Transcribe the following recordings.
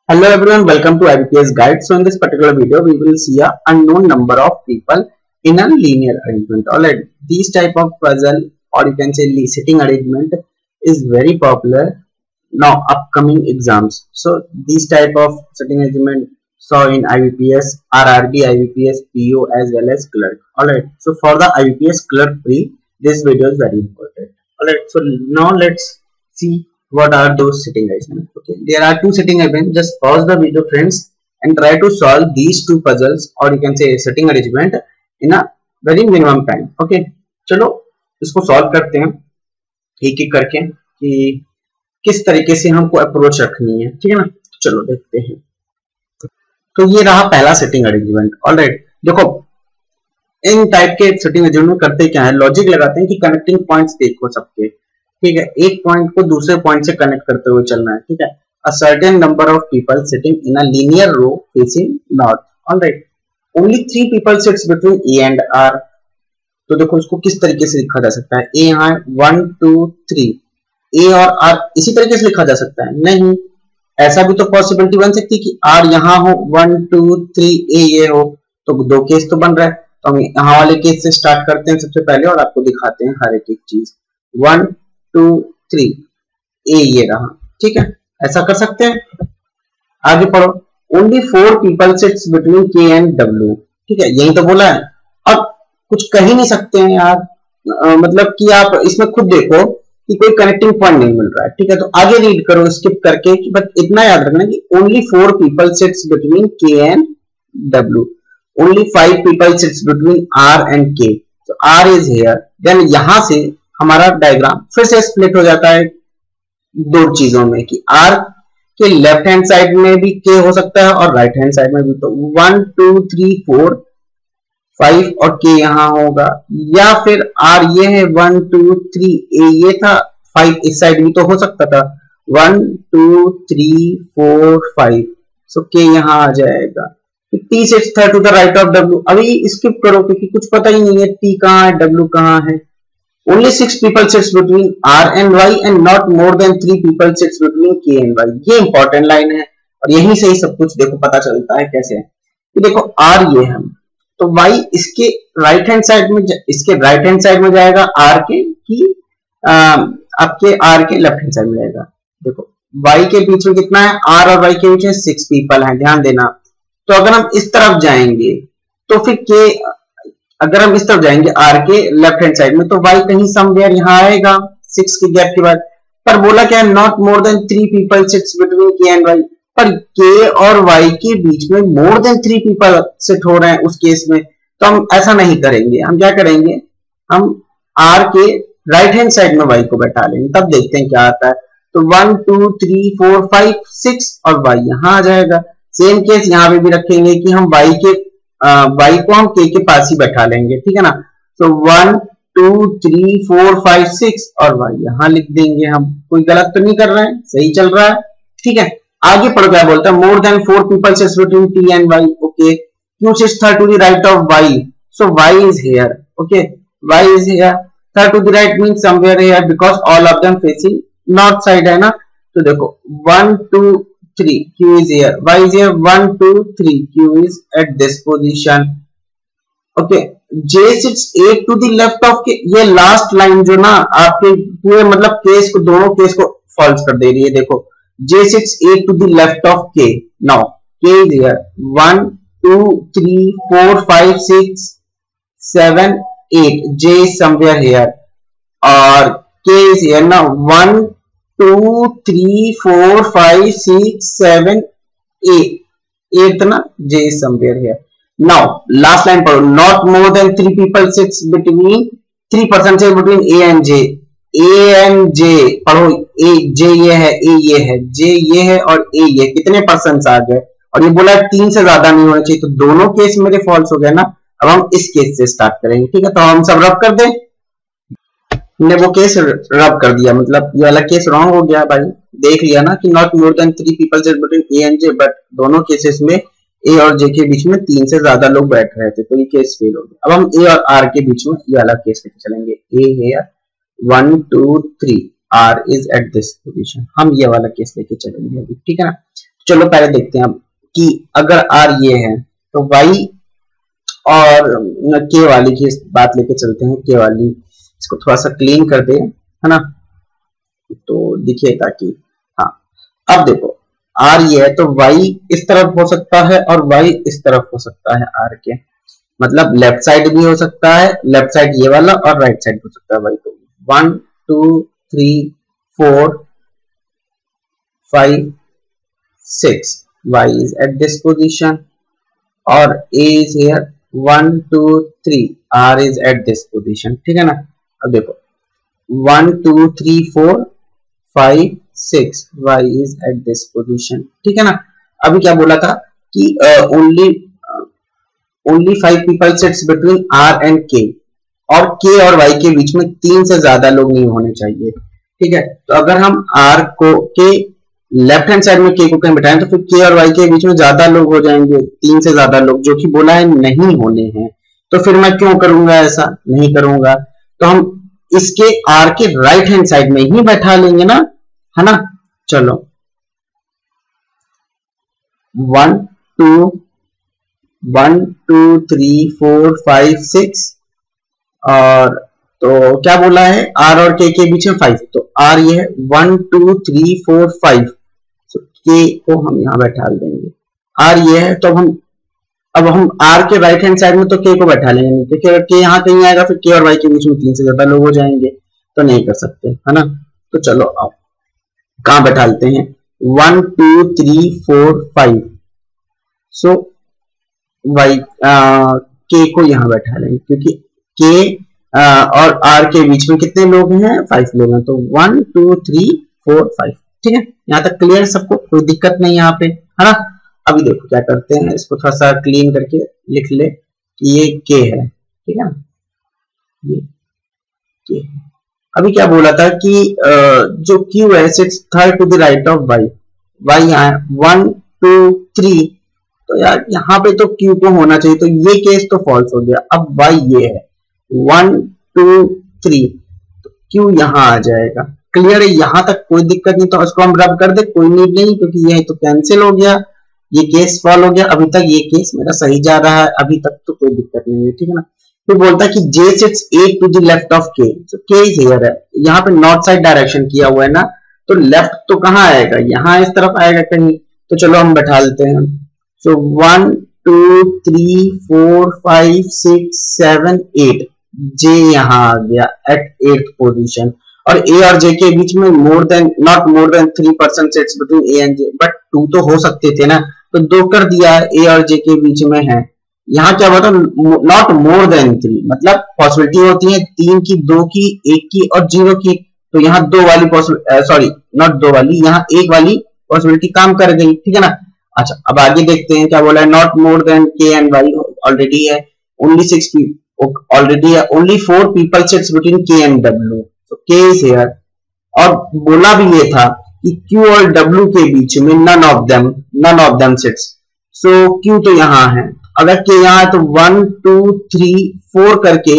Hello everyone, welcome to IBPS Guide. So in this particular video, we will see a unknown number of people in a linear arrangement. Alright, these type of puzzle or you can say sitting arrangement is very popular now upcoming exams. So these type of sitting arrangement saw in IBPS, RRB, IBPS, PO as well as clerk. Alright, so for the IBPS clerk pre, this video is very important. Alright, so now let's see what are those sitting arrangements. Okay, there are two sitting arrangements. Just pause the video friends and try to solve these two puzzles or you can say sitting arrangement in a very minimum time. Okay, चलो इसको solve करते हैं एक एक करके कि किस तरीके से हमको अप्रोच रखनी है. ठीक है ना, चलो देखते हैं. तो ये रहा पहला सिटिंग अरेंजमेंट. ऑलराइट, देखो इन टाइप के सिटिंग अरेंजमेंट करते क्या है, लॉजिक लगाते हैं कि कनेक्टिंग पॉइंट्स देखो सबके. ठीक है, एक पॉइंट को दूसरे पॉइंट से कनेक्ट करते हुए चलना है. ठीक है, a certain number of people sitting in a linear row facing north. Alright, only 3 people sits between A and R. तो देखो इसको किस तरीके से लिखा जा सकता है. ए यहाँ 1 2 3, ए और आर इसी तरीके से लिखा जा सकता है. नहीं, ऐसा भी तो पॉसिबिलिटी बन सकती है कि आर यहाँ हो 1 2 3 ए ये हो. तो दो केस तो बन रहा है. तो हम यहाँ वाले केस से स्टार्ट करते हैं सबसे पहले और आपको दिखाते हैं हर एक चीज. 1 2 3 ए ये रहा. ठीक है, ऐसा कर सकते हैं. आगे पढ़ो. Only 4 people sits between K and W. ठीक है, यही तो बोला है. अब कुछ कह ही नहीं सकते हैं यार. मतलब कि आप इसमें खुद देखो कि कोई कनेक्टिंग पॉइंट नहीं मिल रहा है. ठीक है, तो आगे रीड करो स्किप करके कि बस इतना याद रखना कि only 4 people sits between K and W. Only 5 people sits between R and K. तो आर इज हियर. देन यहां से हमारा डायग्राम फिर से स्प्लिट हो जाता है दो चीजों में कि आर के लेफ्ट हैंड साइड में भी के हो सकता है और राइट हैंड साइड में भी. तो 1 2 3 4 5 और के यहां होगा. या फिर आर ये है 1 2 3 ए ये था, 5 इस साइड भी तो हो सकता था. 1 2 3 4 5. सो के यहां आ जाएगा. T sits to the right of W. अभी स्किप करो क्योंकि कुछ पता ही नहीं है टी कहां है डब्ल्यू कहां है. Only 6 people sits between R and Y and not more than 3 people sits between K and Y. ये इंपॉर्टेंट लाइन है और यहीं से ही सब कुछ देखो पता चलता है कैसे है. कि देखो R ये है तो Y इसके राइट हैंड साइड में, इसके राइट हैंड साइड में जाएगा R के कि आपके R के लेफ्ट हैंड साइड में जाएगा. देखो Y के बीच में कितना है, R और Y के बीच में 6 पीपल हैं. ध्यान देना. तो अगर हम इस तरफ जाएंगे तो फिर K, अगर हम इस तरफ जाएंगे आर के लेफ्ट हैंड साइड में तो वाई कहीं समवेयर यहाँ आएगा 6 के गैप के बाद. पर बोला क्या है, not more then 3 people sits between K and Y. पर के और वाई के बीच में मोर देन 3 पीपल सिट हो रहे हैं उस केस में. तो हम ऐसा नहीं करेंगे. हम क्या करेंगे, हम आर के राइट हैंड साइड में वाई को बैठा लेंगे. तब देखते हैं क्या आता है. तो 1 2 3 4 5 6 और वाई यहाँ आ जाएगा. सेम केस यहाँ पे भी रखेंगे कि हम वाई को हम के पास ही बैठा लेंगे. ठीक है ना. तो 1 2 3 4 5 6 और वाई यहां लिख देंगे. हम कोई गलत तो नहीं कर रहे हैं, सही चल रहा है. ठीक है, आगे पढ़ो क्या बोलता है. More than 4 people sits between T and Y. Okay, Q sits to the right of Y. So Y is here. Okay, Y is here. To the right means somewhere here because all of them facing north side है ना. तो देखो 1 2 3 Q is here, Y is here. 1 2 3 Q is at this position. Okay, J sits 8 to the left of K. ये last line जो ना आपके पूरे मतलब केस को, दोनों केस को फॉल्स कर दे रही है. देखो J sits 8 to the left of K. Now K is here. 1 2 3 4 5 6 7 8. J is somewhere here और K is here. Now 1 2 3 4 5 6 7 8. 8 ना, J is somewhere here. Now last line पढ़ो. Not more than 3 people sits between 3 person sits between A and J. A and J पढ़ो. A J ये है, A ये है, J ये है और A ये. कितने पर्सन आ गए और ये बोला 3 से ज्यादा नहीं होना चाहिए. तो दोनों केस मेरे फॉल्स हो गए ना. अब हम इस केस से स्टार्ट करेंगे. ठीक है, तो हम सब रब कर दें. ने वो केस रब कर दिया, मतलब ये वाला केस रॉन्ग हो गया भाई. देख लिया ना कि not more then 3 people sit between A and J. But दोनों केसेस में ए और जे के बीच में 3 से ज्यादा लोग बैठ रहे थे तो ये केस फेल हो गया. अब हम ए और आर के बीच में ये वाला केस लेके चलेंगे. ए है 1 2 3, R is at this position. हम ये वाला केस लेके चलेंगे. ठीक है ना. चलो पहले देखते हैं अब कि अगर r ये है तो y और k वाली की बात लेके चलते हैं। k वाली इसको थोड़ा सा क्लीन कर दे, है ना, तो दिखे ताकि, हाँ अब देखो r ये है तो y इस तरफ हो सकता है और y इस तरफ हो सकता है r के, मतलब लेफ्ट साइड भी हो सकता है, लेफ्ट साइड ये वाला, और राइट साइड हो सकता है y। तो 1 2 3 4 5 6 y is at this position और a is here 1 2 3 r is at this position, ठीक है ना। अब देखो 1 2 3 4 5 6 y is at this position, ठीक है ना। अभी क्या बोला था कि only 5 people sits between r and k, और k और y के बीच में 3 से ज्यादा लोग नहीं होने चाहिए, ठीक है। तो अगर हम r को के लेफ्ट हैंड साइड में k को कहीं बिठाएं तो फिर k और y के बीच में ज्यादा लोग हो जाएंगे, 3 से ज्यादा लोग, जो कि बोला है नहीं होने हैं। तो फिर मैं क्यों करूंगा, ऐसा नहीं करूंगा, तो हम इसके r के राइट हैंड साइड में ही बैठा लेंगे ना, है ना। चलो 1 2 3 4 5 6 और तो क्या बोला है r और k के बीच में 5, तो r ये है 1 2 3 4 5, तो k को हम यहाँ बैठा देंगे। r ये है तो अब हम r के राइट हैंड साइड में तो k को बैठा लेंगे, क्योंकि अगर k यहाँ कहीं आएगा फिर k और y के बीच में 3 से ज्यादा लोग हो जाएंगे, तो नहीं कर सकते, है ना। तो चलो अब कहाँ बैठा लेते हैं, 1 2 3 4 5, सो y k को यहाँ बैठा लेंगे, क्योंकि k और r के बीच में कितने लोग हैं, 5 लोग हैं, तो 1 2 3 4 5, ठीक है। यहाँ तक क्लियर सबको, कोई दिक्कत नहीं यहाँ पे, है ना। अभी देखो क्या करते हैं, इसको थोड़ा सा क्लीन करके लिख ले कि ये k है, ठीक है ना, ये k है। अभी क्या बोला था कि जो q है sits third to the right of y, y यहाँ 1 2 3, तो यार यहाँ पे तो q को होना चाहिए, तो ये केस तो फॉल्स हो गया। अब y ये है 1 2 3, तो q यहाँ आ जाएगा, क्लियर है, यहाँ तक कोई दिक्कत नहीं। तो इसको हम रब कर दे, कोई नीड नहीं, क्योंकि ये तो कैंसिल हो गया, ये केस फॉल हो गया। अभी तक ये केस मेरा सही जा रहा है, अभी तक तो कोई दिक्कत नहीं है, ठीक है ना। तो बोलता है कि j sits 8 to the left of k, तो k इज हियर है, यहाँ पे नॉर्थ साइड डायरेक्शन किया हुआ है ना, तो लेफ्ट तो कहाँ आएगा, यहाँ इस तरफ आएगा कहीं, तो चलो हम बैठा लेते हैं। सो 1 2 3 4 5 6 7 8, j यहाँ आ गया एट 8th पोजीशन, और a और j के बीच में not more then 3% sets between a and j, but 2 तो हो सकते थे ना, तो 2 कर दिया, a और j के बीच में है। यहाँ क्या बता, नॉट मोर देन 3, मतलब पॉसिबिलिटी होती है 3 की, 2 की, 1 की और 0 की, तो यहाँ 2 वाली सॉरी नॉट 2 वाली, यहाँ 1 वाली पॉसिबिलिटी काम कर गई, ठीक है ना। अच्छा अब आगे देखते हैं क्या बोला है, not more then k and y already है, ओनली 6 ऑलरेडी है, only 4 people sits between k and w, तो k इज हियर। और बोला भी ये था कि q और w के बीच में none of them sits, so q तो यहाँ है, अगर k यहाँ है तो 1 2 3 4 करके,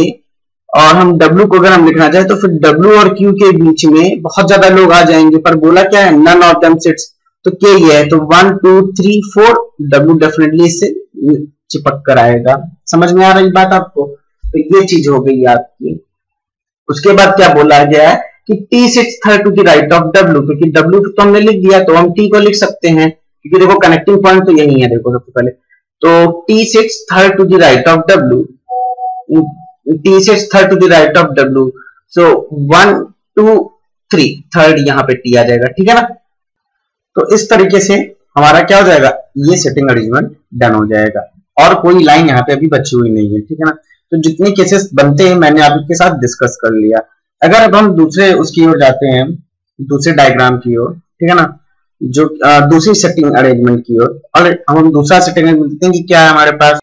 और हम w को अगर हम लिखना चाहे तो फिर w और q के बीच में बहुत ज्यादा लोग आ जाएंगे, पर बोला क्या है, नन ऑफ देम सिट्स, तो k ये है, तो 1 2 3 4, w डेफिनेटली इससे चिपक कर आएगा। समझ में आ रही बात आपको, तो ये चीज हो गई आपकी। उसके बाद क्या बोला गया है कि t sits third to the right of w, क्योंकि w तो हमने लिख दिया तो हम t को लिख सकते हैं, क्योंकि देखो कनेक्टिंग पॉइंट तो यही है, देखो सबसे पहले तो t sits third to the right of w, t sits third to the right of w, so 1 2 3 third यहाँ पे t आ जाएगा, ठीक है ना। तो इस तरीके से हमारा क्या हो जाएगा, ये सेटिंग अरेंजमेंट डन हो जाएगा, और कोई लाइन यहाँ पे अभी बची हुई नहीं है, ठीक है ना। तो जितने केसेस बनते हैं मैंने आपके साथ डिस्कस कर लिया। अगर अब हम दूसरे उसकी ओर जाते हैं, दूसरे डायग्राम की ओर, ठीक है ना, जो दूसरी सेटिंग अरेंजमेंट की ओर, और हम दूसरा सेटिंग अरेंजमेंट देखते हैं कि क्या है हमारे पास।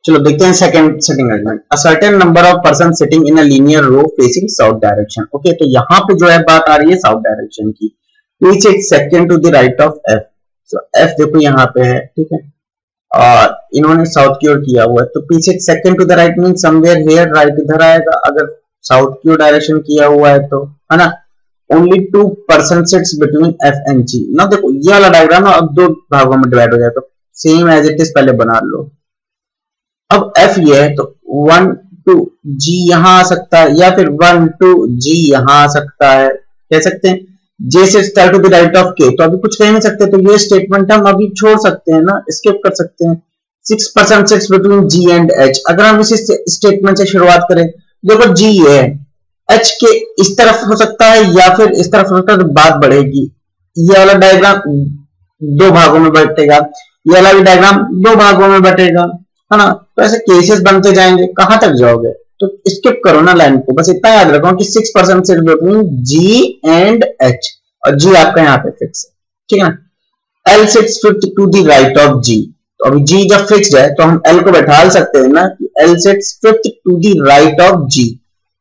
चलो देखते हैं second seating arrangement, a certain number of person sitting in a linear row facing south direction. Okay, तो यहाँ पे जो है बात आ रही है साउथ डायरेक्शन की, which is second to the right of f, so f देखो यहाँ पे है, ठीक है, और इन्होंने साउथ की ओर किया हुआ है, तो पीछे second to the right mean somewhere here, right इधर आएगा, अगर साउथ की ओर डायरेक्शन किया हुआ है तो, है ना। only 2% sits between F and G। ना देखो ये वाला डायग्राम अब दो भागों में डिवाइड हो जाए तो सेम एज इट इज पहले बना लो। अब F ये है तो 1 2 G यहाँ आ सकता है या फिर 1 2 G यहाँ आ सकता है, कह सकते हैं J sits to the right of K, तो अभी कुछ कह नहीं सकते तो ये स्टेटमेंट हम अभी छोड़ सकते हैं ना, स्किप कर सकते हैं। 6% sits between G and H, अगर हम इसी स्टेटमेंट से शुरुआत करें, देखो G ये है, H के इस तरफ हो सकता है या फिर इस तरफ हो सकता है, तो बात बढ़ेगी। ये वाला डायग्राम दो भागों में बटेगा, ये वाला भी डायग्राम दो भागों में बटेगा, है ना। तो ऐसे केसेस बनते जाएंगे, कहां तक जाओगे, तो स्किप करो ना लाइन को, बस इतना याद रखो कि 6% sits between G and H, और G आपका यहाँ पे फिक्स है, ठीक है। L sits to the right of G, तो अभी G जब फिक्स्ड है तो हम L को बैठा सकते हैं ना कि L sits fifth to the right of G,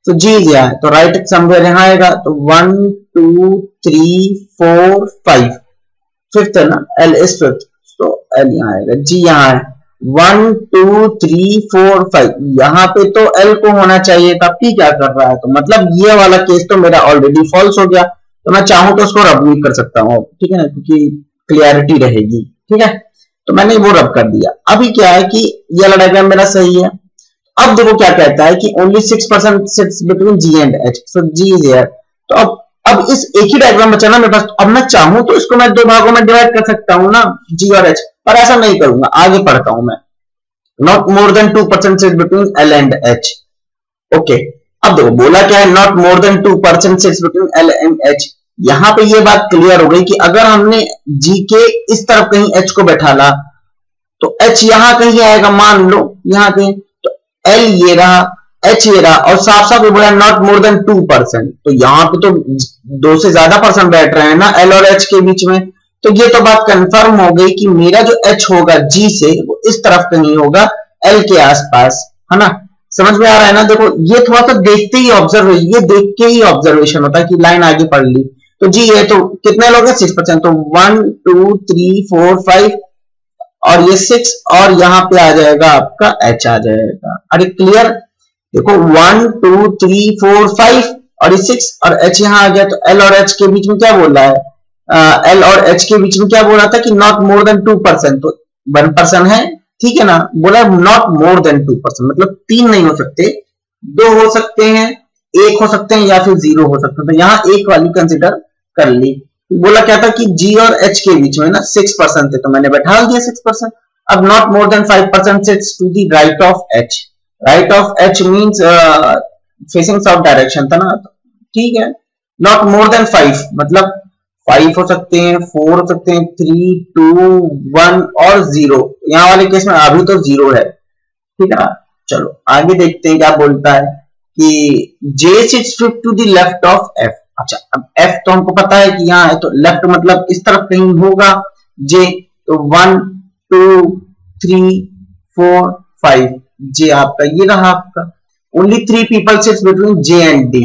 तो G दिया है तो राइट समवेयर यहाँ आएगा, तो 1 2 3 4 5 फिफ्थ है ना, L इज फिफ्थ, तो L यहाँ आएगा, G यहाँ है 1 2 3 4 5, यहाँ पे तो L को होना चाहिए था, P क्या कर रहा है, तो मतलब ये वाला केस तो मेरा ऑलरेडी फॉल्स हो गया, तो मैं चाहूं तो उसको रब भी कर सकता हूँ, ठीक है ना, क्योंकि क्लियरिटी रहेगी, ठीक है। तो मैंने वो रब कर दिया। अभी क्या है कि ये वाला डायग्राम मेरा सही है। अब देखो क्या कहता है कि only 6% sits between G and H, so G is here. तो अब इस एक ही डायग्राम बचा ना मेरे पास, अब मैं चाहूं तो इसको मैं दो भागों में डिवाइड कर सकता हूं ना, G और H, पर ऐसा नहीं करूंगा, आगे पढ़ता हूं मैं। Not more then 2% sits between L and H, okay. अब देखो बोला क्या है, not more then 2% sits between L and H। यहां पे ये बात क्लियर हो गई कि अगर हमने G के इस तरफ कहीं H को बैठाला तो H यहां कहीं आएगा, मान लो यहां कहीं, तो L ये रहा, H ये रहा, और साफ साफ ये बोला नॉट मोर देन 2%, तो यहां पे तो दो से ज्यादा पर्सन बैठ रहे हैं ना L और H के बीच में, तो ये तो बात कंफर्म हो गई कि मेरा जो H होगा G से वो इस तरफ कहीं होगा, L के आसपास, है ना। समझ में आ रहा है ना। देखो ये थोड़ा सा देखते ही ऑब्जर्व, ये देख के ही ऑब्जर्वेशन होता है कि लाइन आगे पढ़ ली, तो G है तो कितने लोग हैं 6%, तो 1 2 3 4 5 और ये 6, और यहाँ पे आ जाएगा आपका H आ जाएगा। अरे क्लियर, देखो 1 2 3 4 5 और ये 6 और H यहाँ आ गया, तो L और H के बीच में क्या बोल रहा है, L और H के बीच में क्या बोल रहा था कि नॉट मोर देन 2%, तो 1% है, ठीक है ना। बोला नॉट मोर देन 2%, मतलब 3 नहीं हो सकते, 2 हो सकते हैं, 1 हो सकते हैं या फिर 0 हो सकते हैं, तो यहाँ एक वाली कंसिडर कर ली। बोला क्या था कि G और H के बीच में ना 6% थे, तो मैंने बैठा दिया 6%। अब not more than 5% sits to the right of H, right of H means facing south direction था ना, ठीक है। नॉट मोर देन 5 मतलब 5 हो सकते हैं, 4 हो सकते हैं, 3 2 1 और 0, यहाँ वाले केस में अभी तो 0 है, ठीक है ना। चलो आगे देखते हैं क्या बोलता है कि J sits to the left of F। अच्छा अब F तो हमको पता है कि यहाँ है, तो लेफ्ट मतलब इस तरफ कहीं होगा J, तो 1 2 3 4 5 J आपका ये रहा आपका। Only 3 people sits between J and D,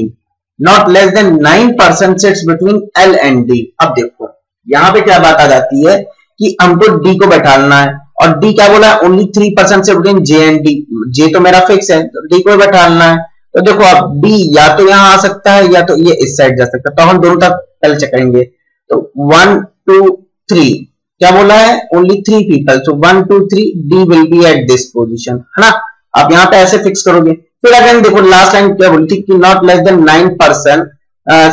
not less than 9% sits between L and D। अब देखो यहाँ पे क्या बात आ जाती है कि हमको D को बैठाना है, और D क्या बोला है, only 3% sits between J and D, J तो मेरा फिक्स है, तो D को बैठाना है। तो देखो अब D या तो यहाँ आ सकता है या तो ये इस साइड जा सकता है, तो हम दोनों तरफ पहले चेकेंगे। तो 1 2 3 क्या बोला है, only 3 people, so 1 2 3 D will be eight this position, है ना। आप यहाँ पे ऐसे फिक्स करोगे। फिर अगेन देखो लास्ट लाइन क्या बोली थी कि not less than 9%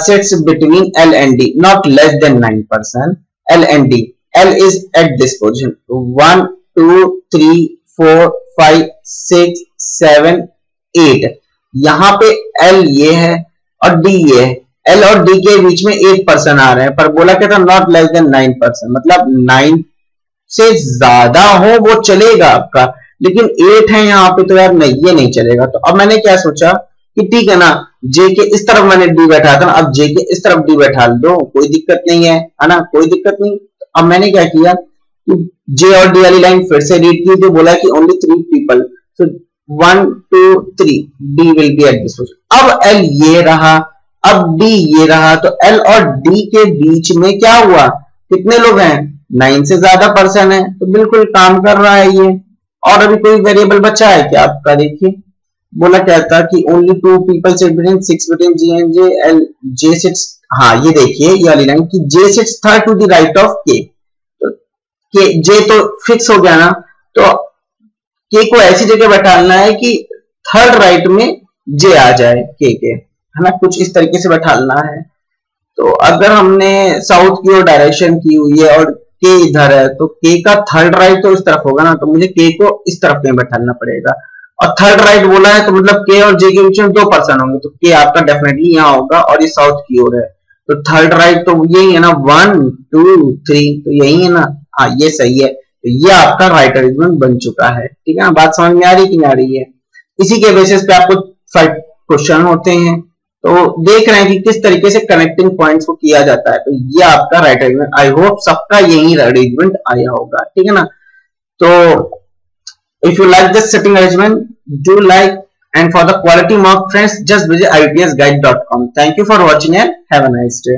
sits between L and D, not less than 9% L and D, L is at this position, 1 2 3 4 5 6 7 8, यहाँ पे L ये है और D ये है, L और D के बीच में 8% आ रहे हैं, पर बोला क्या था नॉट लेस देन 9%, मतलब 9 से ज्यादा हो वो चलेगा आपका, लेकिन 8 है यहाँ पे तो यार नहीं, ये नहीं चलेगा। तो अब मैंने क्या सोचा कि ठीक है ना, J के इस तरफ मैंने D बैठा था, अब J के इस तरफ D बैठा दो, कोई दिक्कत नहीं है ना, कोई दिक्कत नहीं। अब मैंने क्या किया कि J और D वाली लाइन फिर से रीड की, तो बोला कि only 3 people, so 1 2 3 D will be eight this position. अब L ये रहा, अब D ये रहा, तो L और D के बीच में क्या हुआ, कितने लोग हैं, 9 से ज्यादा पर्सन है, तो बिल्कुल काम कर रहा है ये। और अभी कोई वेरिएबल बचा है क्या आपका, देखिए बोला क्या था कि only 2 people sit between 6 between G and J and J sits, हाँ ये देखिए ये वाली लाइन कि J sits third to the right of K, तो के जे तो फिक्स हो गया ना, तो के को ऐसी जगह बैठाना है कि थर्ड राइट में जे आ जाए के, है ना, कुछ इस तरीके से बैठाना है। तो अगर हमने साउथ की ओर डायरेक्शन की हुई है और के इधर है, तो के का थर्ड राइट तो इस तरफ होगा ना, तो मुझे के को इस तरफ में बैठाना पड़ेगा। और थर्ड राइट बोला है तो मतलब के और जे के बीच में 2 पर्सन होंगे, तो के आपका डेफिनेटली यहाँ होगा और ये साउथ की ओर है, तो थर्ड राइट तो यही है ना, 1 2 3, तो यही है ना, हाँ ये सही है। तो ये आपका राइट अरेंजमेंट बन चुका है। ठीक है ना, बात समझ में आ रही कि नहीं आ रही है? इसी के बेसिस पे आपको 5 क्वेश्चन होते हैं, तो देख रहे हैं कि किस तरीके से कनेक्टिंग पॉइंट्स को किया जाता है। तो ये आपका राइट अरेंजमेंट, आई होप सबका यही अरेंजमेंट आया होगा। ठीक है ना, तो if you like this setting arrangement, do like, and for the quality mark friends just visit ieltsguide.com. Thank you for watching and have a nice day.